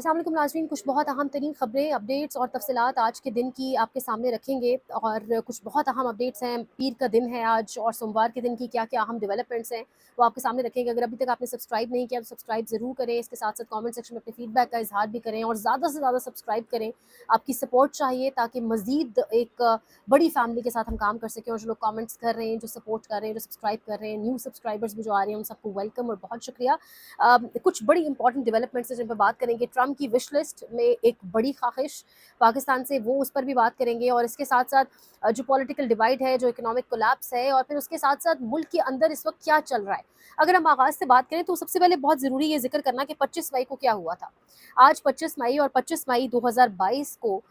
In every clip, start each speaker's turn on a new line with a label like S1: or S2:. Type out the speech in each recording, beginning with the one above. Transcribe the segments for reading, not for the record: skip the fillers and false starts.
S1: अस्सलाम वालेकुम नाज़रीन, कुछ बहुत अहम तरीन खबरें, अपडेट्स और तफसीलात आज के दिन की आपके सामने रखेंगे। और कुछ बहुत अहम अपडेट्स हैं। पीर का दिन है आज और सोमवार के दिन की क्या क्या अहम डेवलपमेंट्स हैं वो आपके सामने रखेंगे। अगर अभी तक आपने सब्सक्राइब नहीं किया तो सब्सक्राइब ज़रूर करें। इसके साथ साथ कमेंट सेक्शन में अपने फीडबैक का इजहार भी करें और ज़्यादा से ज़्यादा सब्सक्राइब करें। आपकी सपोर्ट चाहिए ताकि मज़ीद एक बड़ी फैमिली के साथ हम काम कर सकें। और जो लोग कमेंट्स कर रहे हैं, जो सपोर्ट कर रहे हैं, जो सब्सक्राइब कर रहे हैं, न्यू सब्सक्राइबर्स भी जो आ रहे हैं, उन सबको वेलकम और बहुत शुक्रिया। कुछ बड़ी इंपॉर्टेंट डेवलपमेंट्स हैं जिन पर बात करेंगे। ट्रम्प की विश लिस्ट में एक बड़ी ख्वाहिश पाकिस्तान से, वो उस पर भी बात करेंगे। और इसके साथ साथ जो पॉलिटिकल डिवाइड है, जो इकोनॉमिक कोलैप्स है, और फिर उसके साथ साथ मुल्क के अंदर इस वक्त क्या चल रहा है। अगर हम आगाज़ से बात करें तो सबसे पहले बहुत ज़रूरी ये जिक्र करना कि 25 मई को क्या हुआ था। आज 25 मई और 25 मई 2022 को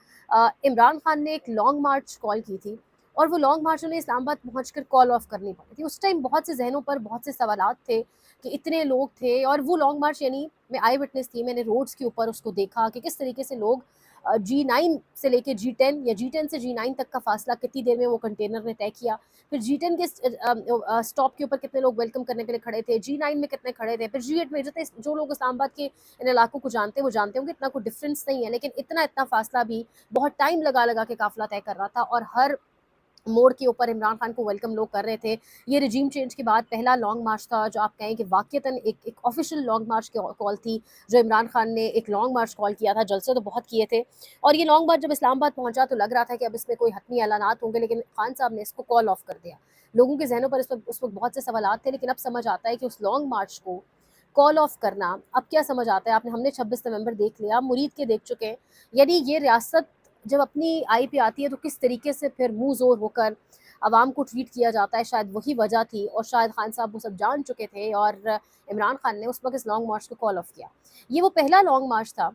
S1: इमरान खान ने एक लॉन्ग मार्च कॉल की थी। और वो लॉन्ग मार्च उन्हें इस्लामाबाद पहुंचकर कॉल ऑफ करनी पड़ी थी। उस टाइम बहुत से जहनों पर बहुत से सवालात थे कि इतने लोग थे। और वो लॉन्ग मार्च, यानी मैं आई विटनेस थी, मैंने रोड्स के ऊपर उसको देखा कि किस तरीके से लोग G9 से लेके G10 या G10 से G9 तक का फासला कितनी देर में वो कंटेनर ने तय किया। फिर G10 के स्टॉप के ऊपर कितने लोग वेलकम करने के लिए खड़े थे, G9 में कितने खड़े थे, फिर G8 में। जितने जो लोग इस्लामाबाद के इन इलाकों को जानते हैं वो जानते होंगे, इतना कोई डिफरेंस नहीं है, लेकिन इतना इतना फासला भी बहुत टाइम लगा लगा के काफिला तय कर रहा था। और हर मोड़ के ऊपर इमरान खान को वेलकम लोग कर रहे थे। ये रिजीम चेंज के बाद पहला लॉन्ग मार्च था जो आप कहें कि वाकईतन एक ऑफिशियल लॉन्ग मार्च की कॉल थी, जो इमरान खान ने एक लॉन्ग मार्च कॉल किया था। जलसे तो बहुत किए थे। और ये लॉन्ग मार्च जब इस्लामाबाद पहुंचा तो लग रहा था कि अब इसमें कोई हतमी ऐलानात होंगे, लेकिन खान साहब ने इसको कॉल ऑफ कर दिया। लोगों के जहनों पर उस वक्त बहुत से सवालात थे, लेकिन अब समझ आता है कि उस लॉन्ग मार्च को कॉल ऑफ करना अब क्या समझ आता है। आपने हमने 26 नवंबर देख लिया, मुरीद के देख चुके हैं। यानी ये रियासत जब अपनी आई पे आती है तो किस तरीके से फिर मुंह जोर होकर आवाम को ट्रीट किया जाता है, शायद वही वजह थी। और शायद खान साहब वो सब जान चुके थे और इमरान खान ने उस वक्त इस लॉन्ग मार्च को कॉल ऑफ किया। ये वो पहला लॉन्ग मार्च था,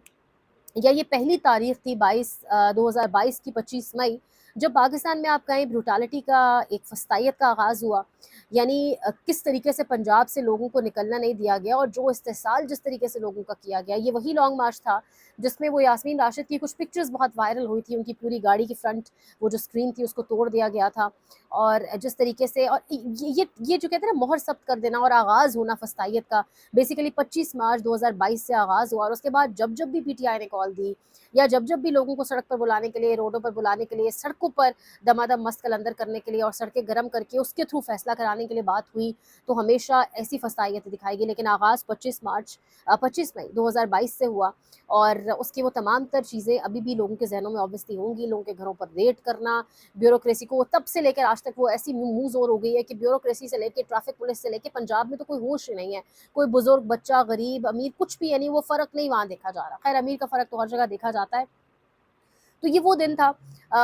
S1: या ये पहली तारीख थी 2022 की 25 मई, जब पाकिस्तान में आप कहें ब्रूटालिटी का, एक फस्तायत का आगाज़ हुआ। यानी किस तरीके से पंजाब से लोगों को निकलना नहीं दिया गया और जो इस्तेसाल जिस तरीके से लोगों का किया गया। ये वही लॉन्ग मार्च था जिसमें वो यास्मीन राशिद की कुछ पिक्चर्स बहुत वायरल हुई थी। उनकी पूरी गाड़ी की फ्रंट वो जो स्क्रीन थी उसको तोड़ दिया गया था। और जिस तरीके से, और ये जो कहते हैं ना, मोहर सब्त कर देना और आगाज़ होना फस्तायत का, बेसिकली 25 मार्च 2022 से आगाज़ हुआ। और उसके बाद जब जब भी पीटीआई ने कॉल दी, या जब जब भी लोगों को सड़क पर बुलाने के लिए, रोडों पर बुलाने के लिए, सड़कों पर दमादम मस्त कलंदर करने के लिए और सड़कें गर्म करके उसके थ्रू फैसला कराने के लिए बात हुई, तो हमेशा ऐसी फसाइयत दिखाएगी। लेकिन आगाज़ 25 मई 2022 से हुआ। और उसकी वो तमाम तर चीज़ें अभी भी लोगों के जहनों में ऑब्वियसली होंगी। लोगों के घरों पर रेड करना, ब्यूरोक्रेसी को तब से लेकर आज तक वो ऐसी मुंह जोर हो गई है कि ब्यूरोक्रेसी से लेकर, ट्रैफिक पुलिस से लेकर, पंजाब में तो कोई होश ही नहीं है। कोई बुजुर्ग, बच्चा, गरीब, अमीर, कुछ भी, यानी वो फ़र्क नहीं वहाँ देखा जा रहा। खैर, अमीर का फ़र्क तो हर जगह देखा जाता है। तो ये वो दिन था।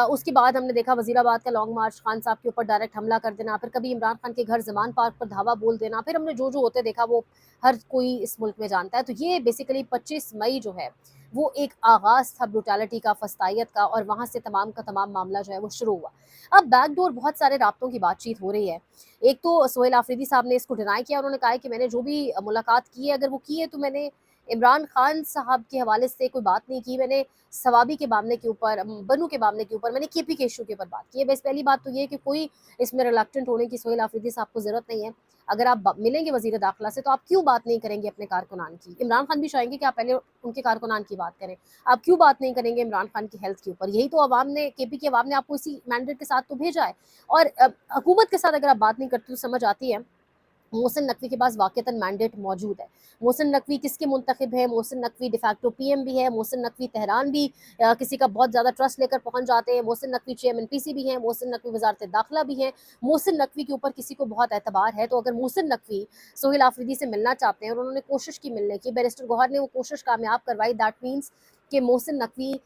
S1: उसके बाद हमने देखा वज़ीराबाद का लॉन्ग मार्च, खान साहब के ऊपर डायरेक्ट हमला कर देना, फिर कभी इमरान खान के घर ज़मान पार्क पर धावा बोल देना, फिर हमने जो जो होते देखा वो हर कोई इस मुल्क में जानता है। तो ये बेसिकली 25 मई जो है वो एक आगाज़ था ब्रूटैलिटी का, फस्तायत का, और वहाँ से तमाम का तमाम मामला जो है वो शुरू हुआ। अब बैकडोर बहुत सारे राब्तों की बातचीत हो रही है। एक तो सोहेल आफरीदी साहब ने इसको डिनाई किया। उन्होंने कहा है कि मैंने जो भी मुलाकात की है, अगर वो की है तो मैंने इमरान खान साहब के हवाले से कोई बात नहीं की। मैंने सवाबी के मामले के ऊपर, बनू के मामले के ऊपर, मैंने केपी के इशू के ऊपर बात की है। बस पहली बात तो ये है कि कोई इसमें रिलक्टेंट होने की सोहेल आफरीदी साहब को ज़रूरत नहीं है। अगर आप मिलेंगे वज़ीर दाखिला से तो आप क्यों बात नहीं करेंगे अपने कारकुनान की। इमरान खान भी चाहेंगे कि आप पहले उनके कारकुनान की बात करें। आप क्यों बात नहीं करेंगे इमरान खान की हेल्थ के ऊपर। यही तो अवाम ने, केपी की अवाम ने आपको इसी मैंडेट के साथ तो भेजा है। और हुकूमत के साथ अगर आप बात नहीं करते तो समझ आती है। मोहसिन नकवी के पास वाक़ईतन मैंडेट मौजूद है। मोहसिन नकवी किसके मुंतखब है? मोहसिन नकवी डिफैक्टो पीएम भी है। मोहसिन नकवी तेहरान भी किसी का बहुत ज़्यादा ट्रस्ट लेकर पहुंच जाते हैं। मोहसिन नकवी चेयरमैन पीसी भी हैं। मोहसिन नकवी वज़ारत दाखिला भी हैं। मोहसिन नकवी के ऊपर किसी को बहुत एतबार है। तो अगर मोहसिन नकवी सोहेल आफरीदी से मिलना चाहते हैं और उन्होंने कोशिश की मिलने की, बैरिस्टर गौहर ने वो कोशिश कामयाब करवाई, दैट मीन्स कि मोहसिन नकवी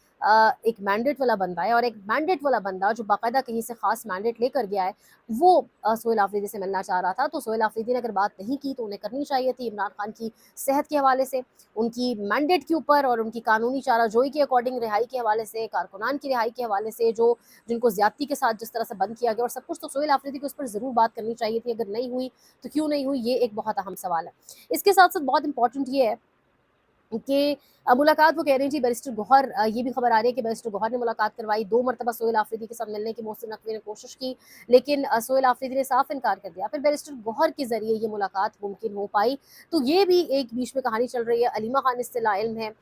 S1: एक मैंडेट वाला बंदा है। और एक मैंडेट वाला बंदा जो बाकायदा कहीं से ख़ास मैंडेट लेकर गया है, वो सोहेल आफरीदी से मिलना चाह रहा था। तो सोहेल आफरीदी ने अगर बात नहीं की तो उन्हें करनी चाहिए थी इमरान खान की सेहत के हवाले से, उनकी मैंडेट के ऊपर और उनकी कानूनी चाराजोई के अकॉर्डिंग रिहाई के हवाले से, कारकुनान की रिहाई के हवाले से, जो जिनको ज्यादती के साथ जिस तरह से बंद किया गया और सब कुछ, तो सोहेल आफरीदी को उस पर ज़रूर बात करनी चाहिए थी। अगर नहीं हुई तो क्यों नहीं हुई, ये एक बहुत अहम सवाल है। इसके साथ साथ बहुत इंपॉर्टेंट ये है کہ मुलाकात वो कह रही थी बैरिस्टर गौहर, ये भी खबर आ रही है कि बैरिस्टर गौहर ने मुलाकात करवाई, 2 मरतबा सोहेल आफरीदी के साथ मिलने की मोहसिन नकवी ने कोशिश की, लेकिन सोहेल आफरीदी ने साफ इनकार कर दिया। फिर बैरिस्टर गौहर के ज़रिए ये मुलाकात मुमकिन हो पाई, तो ये भी एक बीच में कहानी चल रही है। अलीमा खान इससे लाइल्म है।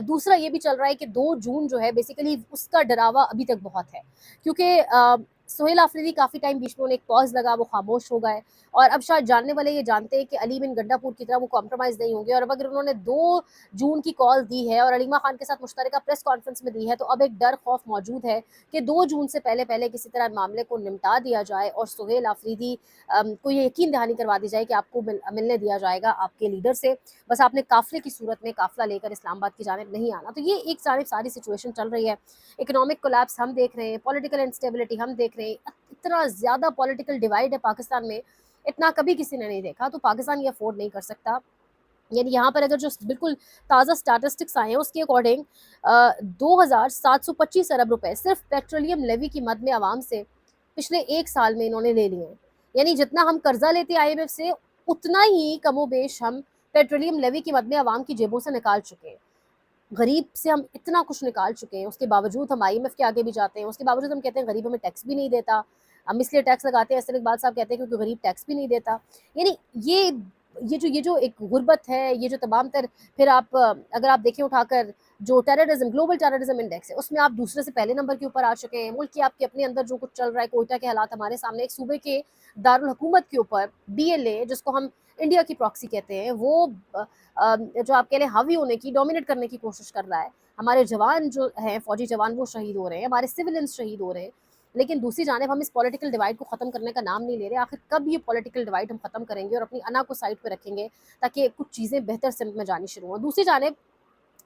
S1: दूसरा ये भी चल रहा है कि 2 जून जो है बेसिकली उसका डरावा अभी तक बहुत है, क्योंकि सोहेल आफरीदी काफ़ी टाइम बीच में उन्हें एक पॉज़ लगा, वो खामोश हो गए, और अब शायद जानने वाले ये जानते हैं कि अली बिन गंडापुर की तरह वो कॉम्प्रोमाइज़ नहीं होंगे, और अब अगर उन्होंने 2 जून की कॉल दी है और अलीमा खान के साथ मुश्तरका प्रेस कॉन्फ्रेंस में दी है, तो अब एक डर खौफ मौजूद है कि 2 जून से पहले पहले किसी तरह मामले को निपटा दिया जाए और सोहेल आफरीदी को ये यकीन दहानी करवा दी जाए कि आपको मिलने दिया जाएगा आपके लीडर से, बस आपने काफिले की सूरत में काफिला लेकर इस्लामाबाद की जानिब नहीं आना। तो ये एक जानिब सारी सिचुएशन चल रही है। इकोनॉमिक कोलैप्स हम देख रहे हैं, पॉलिटिकल इंस्टेबिलिटी हम देख रहे हैं, इतना ज़्यादा पॉलिटिकल डिवाइड है पाकिस्तान में, इतना कभी किसी ने नहीं देखा। तो पाकिस्तान ये अफोर्ड नहीं कर सकता। यानी यहाँ पर अगर जो बिल्कुल ताज़ा स्टैटिस्टिक्स आए हैं उसके अकॉर्डिंग 2725 अरब रुपए सिर्फ पेट्रोलियम लेवी की मद में आवाम से पिछले 1 साल में इन्होंने ले लिए हैं। यानी जितना हम कर्जा लेते IMF से, उतना ही कमोबेश हम पेट्रोलियम लेवी की मद में आवाम की जेबों से निकाल चुके हैं। गरीब से हम इतना कुछ निकाल चुके हैं, उसके बावजूद हम IMF के आगे भी जाते हैं, उसके बावजूद हम कहते हैं गरीब हमें टैक्स भी नहीं देता। हम इसलिए टैक्स लगाते हैं, ऐसे इकबाल साहब कहते हैं क्योंकि गरीब टैक्स भी नहीं देता। यानी ये ये जो एक गुर्बत है, ये जो तमाम तर, फिर आप अगर आप देखें उठाकर जो टेररिज्म, ग्लोबल टेररिज्म इंडेक्स है, उसमें आप दूसरे से पहले नंबर के ऊपर आ चुके हैं। मुल्क की आपके अपने अंदर जो कुछ चल रहा है, कोयटा के हालात हमारे सामने, एक सूबे के दारुल हुकूमत के ऊपर DLA, जिसको हम इंडिया की प्रॉक्सी कहते हैं, वो जो आप कह लें हावी होने की, डोमिनेट करने की कोशिश कर रहा है। हमारे जवान जो हैं, फौजी जवान, वो शहीद हो रहे हैं, हमारे सिविलियंस शहीद हो रहे हैं। लेकिन दूसरी जानिब हम इस पॉलिटिकल डिवाइड को ख़त्म करने का नाम नहीं ले रहे। आखिर कब ये पॉलिटिकल डिवाइड हम ख़त्म करेंगे और अपनी अना को साइड पे रखेंगे ताकि कुछ चीज़ें बेहतर सिमत में जानी शुरू हों। दूसरी जानिब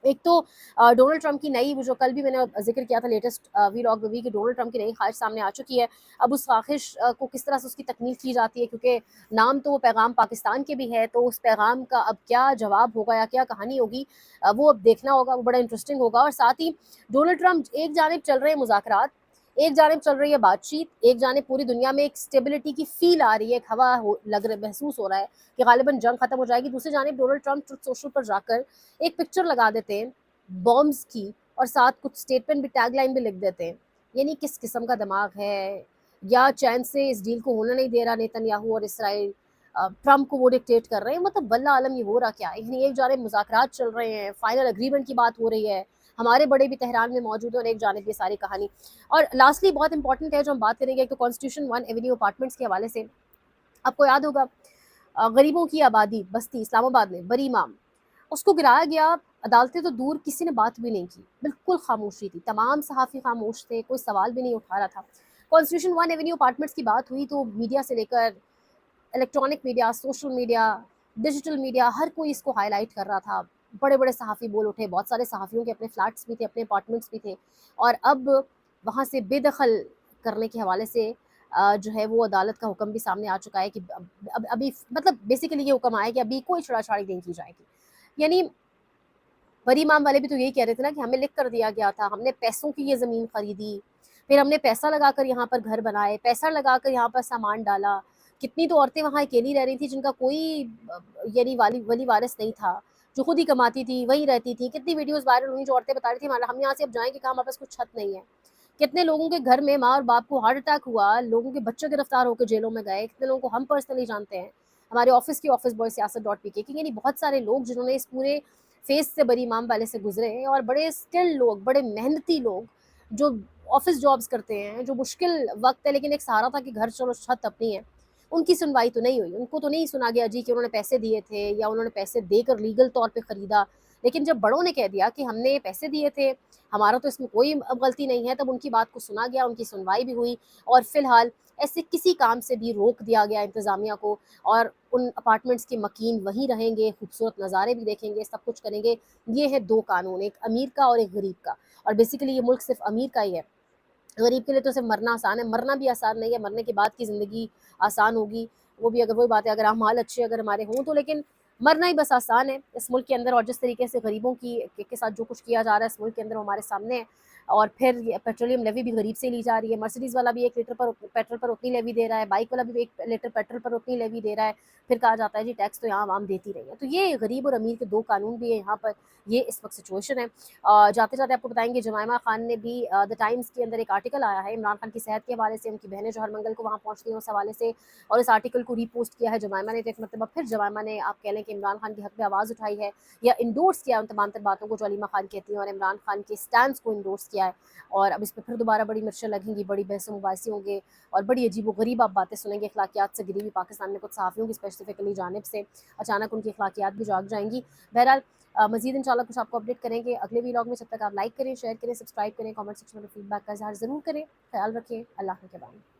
S1: एक तो डोनाल्ड ट्रंप की नई, जो कल भी मैंने जिक्र किया था लेटेस्ट वीलॉग में भी, कि डोनाल्ड ट्रंप की नई ख्वाहिश सामने आ चुकी है। अब उस ख्वाहिश को किस तरह से उसकी तकमील की जाती है, क्योंकि नाम तो वो पैगाम पाकिस्तान के भी है, तो उस पैगाम का अब क्या जवाब होगा या क्या कहानी होगी, वो अब देखना होगा, वो बड़ा इंटरेस्टिंग होगा। और साथ ही डोनाल्ड ट्रंप एक जानिब चल रहे हैं मुज़ाकरात, एक जानिब चल रही है बातचीत, एक जानिब पूरी दुनिया में एक स्टेबिलिटी की फील आ रही है, एक हवा महसूस हो रहा है कि गालिबन जंग खत्म हो जाएगी। दूसरी जानिब डोनाल्ड ट्रंप ट्रुथ सोशल पर जाकर एक पिक्चर लगा देते हैं बॉम्ब्स की, और साथ कुछ स्टेटमेंट भी, टैगलाइन भी लिख देते हैं। यानी किस किस्म का दिमाग है, या चैन से इस डील को होने नहीं दे रहा नेतन्याहू और इसराइल, ट्रंप को वो डिक्टेट कर रहे हैं। मतलब वल्लाह आलम ये हो रहा क्या है। यानी एक जानिब मुज़ाकरात चल रहे हैं, फाइनल एग्रीमेंट की बात हो रही है, हमारे बड़े भी तेहरान में मौजूद है, और एक जानिब ये सारी कहानी। और लास्टली बहुत इंपॉर्टेंट है जो हम बात करेंगे, एक तो कॉन्स्टिट्यूशन 1 एवेन्यू अपार्टमेंट्स के हवाले से। आपको याद होगा गरीबों की आबादी बस्ती इस्लामाबाद में बरी इमाम, उसको गिराया गया। अदालतें तो दूर, किसी ने बात भी नहीं की, बिल्कुल खामोशी थी, तमाम सहाफ़ी खामोश थे, कोई सवाल भी नहीं उठा रहा था। कॉन्स्टिट्यूशन 1 एवेन्यू अपार्टमेंट्स की बात हुई तो मीडिया से लेकर electronic media, social media, digital media, हर कोई इसको हाईलाइट कर रहा था। बड़े बड़े सहाफ़ी बोल उठे, बहुत सारे सहाफ़ियों के अपने फ्लैट्स भी थे, अपने अपार्टमेंट्स भी थे, और अब वहाँ से बेदखल करने के हवाले से जो है वो अदालत का हुक्म भी सामने आ चुका है कि अब अभी मतलब बेसिकली ये हुक्म आया कि अभी कोई छेड़छाड़ी नहीं की जाएगी। यानी बरी इमाम वाले भी तो यही कह रहे थे ना कि हमें लिख कर दिया गया था, हमने पैसों की ये ज़मीन खरीदी, फिर हमने पैसा लगाकर यहाँ पर घर बनाए, पैसा लगाकर यहाँ पर सामान डाला। कितनी तो औरतें वहाँ अकेली रह रही थी जिनका कोई यानी वली वारिस नहीं था, जो खुद ही कमाती थी, वहीं रहती थी। कितनी वीडियोज़ वायरल हुई जो औरतें बता रही थी हमारा, हम यहाँ से अब जाएँगे कहाँ, हमारे पास कुछ छत नहीं है। कितने लोगों के घर में माँ और बाप को हार्ट अटैक हुआ, लोगों के बच्चे गिरफ्तार होकर जेलों में गए, कितने लोगों को हम पर्सनली जानते हैं। हमारे ऑफिस की ऑफिस बॉय siyaset.pk की, यानी बहुत सारे लोग जिन्होंने इस पूरे फेस से बरी इमाम वाले से गुजरे हैं, और बड़े स्किल्ड लोग, बड़े मेहनती लोग जो ऑफिस जॉब्स करते हैं, जो मुश्किल वक्त है लेकिन एक सहारा था कि घर चलो छत अपनी है, उनकी सुनवाई तो नहीं हुई। उनको तो नहीं सुना गया जी कि उन्होंने पैसे दिए थे या उन्होंने पैसे देकर लीगल तौर पे ख़रीदा। लेकिन जब बड़ों ने कह दिया कि हमने ये पैसे दिए थे, हमारा तो इसमें कोई अब गलती नहीं है, तब उनकी बात को सुना गया, उनकी सुनवाई भी हुई, और फ़िलहाल ऐसे किसी काम से भी रोक दिया गया इंतज़ामिया को, और उन अपार्टमेंट्स के मकीन वहीं रहेंगे, खूबसूरत नज़ारे भी देखेंगे, सब कुछ करेंगे। ये है 2 कानून, एक अमीर का और एक गरीब का, और बेसिकली ये मुल्क सिर्फ़ अमीर का ही है। गरीब के लिए तो सिर्फ मरना आसान है, मरना भी आसान नहीं है, मरने के बाद की ज़िंदगी आसान होगी। वो भी अगर वही बात है, अगर अमाल अच्छे अगर हमारे हों तो, लेकिन मरना ही बस आसान है इस मुल्क के अंदर। और जिस तरीके से गरीबों के साथ जो कुछ किया जा रहा है इस मुल्क के अंदर, वो हमारे सामने है। اور پھر یہ پیٹرولیم لیوی بھی غریب سے لی جا رہی ہے. مرسیڈیز والا بھی 1 لیٹر پر پیٹرول پر اتنی لیوی دے رہا ہے, بائک والا بھی 1 لیٹر پیٹرول پر اتنی لیوی دے رہا ہے. پھر کہا جاتا ہے جی ٹیکس تو یہاں عوام دیتی رہی ہے. تو یہ غریب اور امیر کے 2 قانون بھی ہیں یہاں پر. یہ اس وقت سچویشن ہے. جاتے جاتے آپ کو بتائیں گے جمائمہ خان نے بھی دا ٹائمز کے اندر ایک آرٹیکل آیا ہے عمران خان کی صحت کے حوالے سے, ان کی بہنیں جو ہر منگل کو وہاں پہنچتی ہیں اس حوالے سے, اور اس آرٹیکل کو ری پوسٹ کیا ہے جمائمہ نے. تو ایک مرتبہ پھر جمائمہ نے آپ کہہ لیں کہ عمران خان کے حق میں آواز اٹھائی ہے, یا انڈورس کیا ان تمام تر باتوں کو جو علیمہ خان کہتی ہیں, اور عمران خان کے سٹینڈز کو انڈورس کیا ہے. اور اب اس پہ پھر دوبارہ بڑی مرچیں لگیں گی, بڑی بحث و مباحثے ہوں گے, اور بڑی عجیب و غریب آپ باتیں سنیں گے. اخلاقیات سے گری ہوئی پاکستان میں کچھ صحافیوں کی اسپیسیفکلی جانب سے اچانک ان کی اخلاقیات بھی جاگ جائیں گی. بہرحال مزید انشاءاللہ کچھ آپ کو اپڈیٹ کریں گے اگلے ویلاگ میں. جب تک آپ لائک کریں, شیئر کریں, سبسکرائب کریں, کامنٹ سیکشن میں فیڈ بیک کا اظہار ضرور کریں. خیال رکھیں. اللہ کے بعد.